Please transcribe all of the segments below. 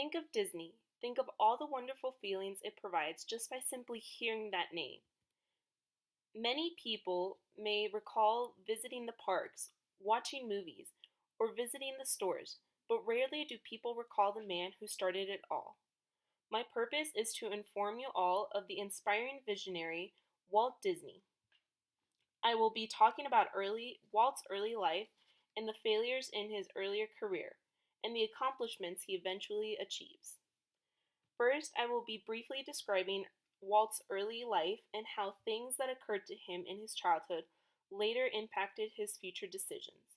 Think of Disney. Think of all the wonderful feelings it provides just by simply hearing that name. Many people may recall visiting the parks, watching movies, or visiting the stores, but rarely do people recall the man who started it all. My purpose is to inform you all of the inspiring visionary Walt Disney. I will be talking about Walt's early life and the failures in his earlier career, and the accomplishments he eventually achieves. First, I will be briefly describing Walt's early life and how things that occurred to him in his childhood later impacted his future decisions.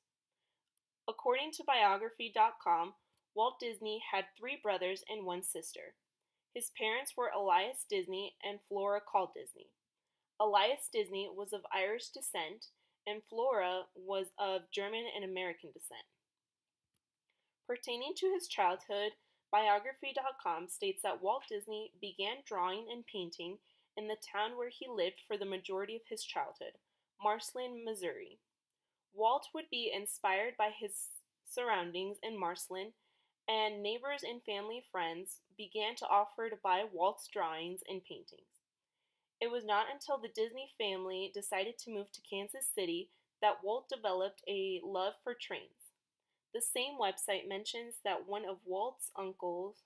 According to biography.com, Walt Disney had three brothers and one sister. His parents were Elias Disney and Flora Call Disney. Elias Disney was of Irish descent, and Flora was of German and American descent. Pertaining to his childhood, biography.com states that Walt Disney began drawing and painting in the town where he lived for the majority of his childhood, Marceline, Missouri. Walt would be inspired by his surroundings in Marceline, and neighbors and family friends began to offer to buy Walt's drawings and paintings. It was not until the Disney family decided to move to Kansas City that Walt developed a love for trains. The same website mentions that one of Walt's uncles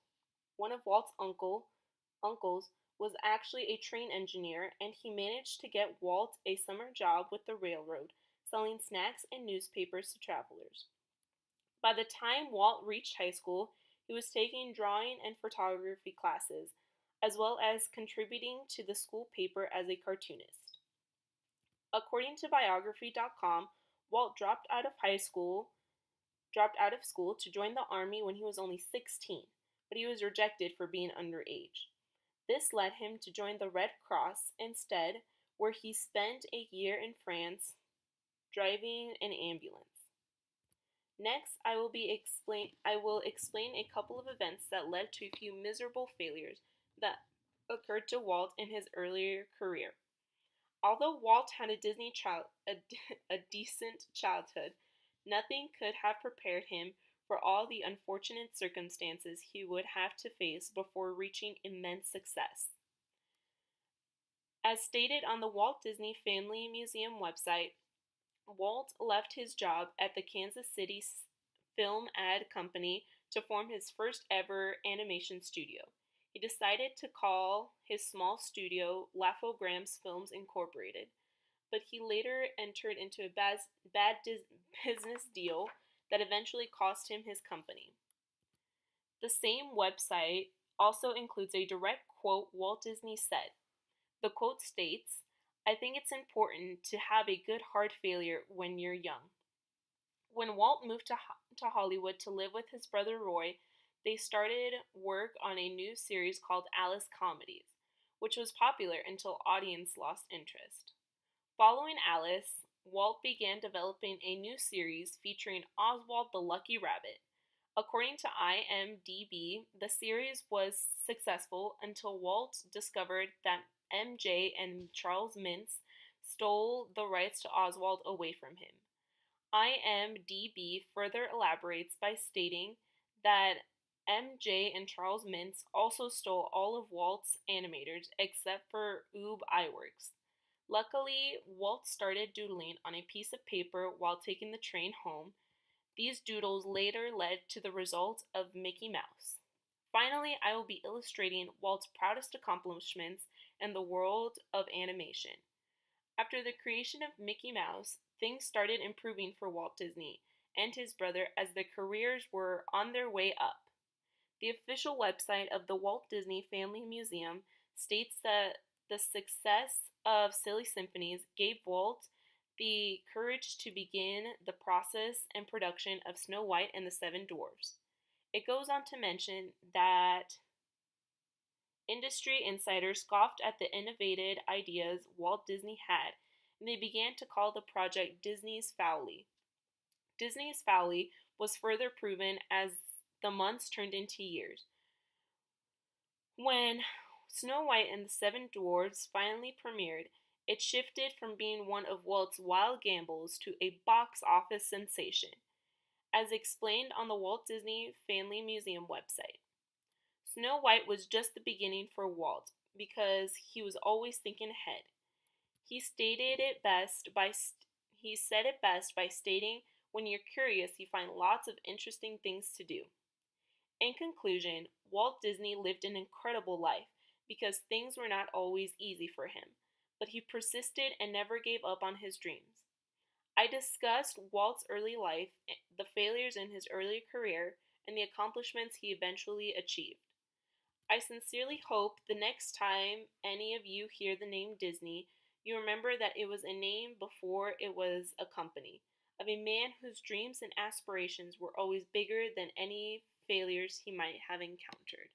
was actually a train engineer, and he managed to get Walt a summer job with the railroad, selling snacks and newspapers to travelers. By the time Walt reached high school, he was taking drawing and photography classes, as well as contributing to the school paper as a cartoonist. According to biography.com, Walt dropped out of school to join the army when he was only 16, but he was rejected for being underage. This led him to join the Red Cross instead, where he spent a year in France driving an ambulance. Next, I will explain a couple of events that led to a few miserable failures that occurred to Walt in his earlier career. Although Walt had a decent childhood, nothing could have prepared him for all the unfortunate circumstances he would have to face before reaching immense success. As stated on the Walt Disney Family Museum website, Walt left his job at the Kansas City Film Ad Company to form his first ever animation studio. He decided to call his small studio Laugh-O-Grams Films Incorporated, but he later entered into a bad business deal that eventually cost him his company. The same website also includes a direct quote Walt Disney said. The quote states, "I think it's important to have a good heart failure when you're young." When Walt moved to Hollywood to live with his brother Roy, they started work on a new series called Alice Comedies, which was popular until audience lost interest. Following Alice, Walt began developing a new series featuring Oswald the Lucky Rabbit. According to IMDb, the series was successful until Walt discovered that MJ and Charles Mintz stole the rights to Oswald away from him. IMDb further elaborates by stating that MJ and Charles Mintz also stole all of Walt's animators except for Ub Iwerks. Luckily, Walt started doodling on a piece of paper while taking the train home. These doodles later led to the result of Mickey Mouse. Finally, I will be illustrating Walt's proudest accomplishments in the world of animation. After the creation of Mickey Mouse, things started improving for Walt Disney and his brother as their careers were on their way up. The official website of the Walt Disney Family Museum states that the success of Silly Symphonies gave Walt the courage to begin the process and production of Snow White and the Seven Dwarfs. It goes on to mention that industry insiders scoffed at the innovative ideas Walt Disney had, and they began to call the project Disney's Folly. Disney's Folly was further proven as the months turned into years. When Snow White and the Seven Dwarfs finally premiered, it shifted from being one of Walt's wild gambles to a box office sensation, as explained on the Walt Disney Family Museum website. Snow White was just the beginning for Walt because he was always thinking ahead. He stated it best by he said it best by stating, "When you're curious, you find lots of interesting things to do." In conclusion, Walt Disney lived an incredible life because things were not always easy for him, but he persisted and never gave up on his dreams. I discussed Walt's early life, the failures in his early career, and the accomplishments he eventually achieved. I sincerely hope the next time any of you hear the name Disney, you remember that it was a name before it was a company, of a man whose dreams and aspirations were always bigger than any failures he might have encountered.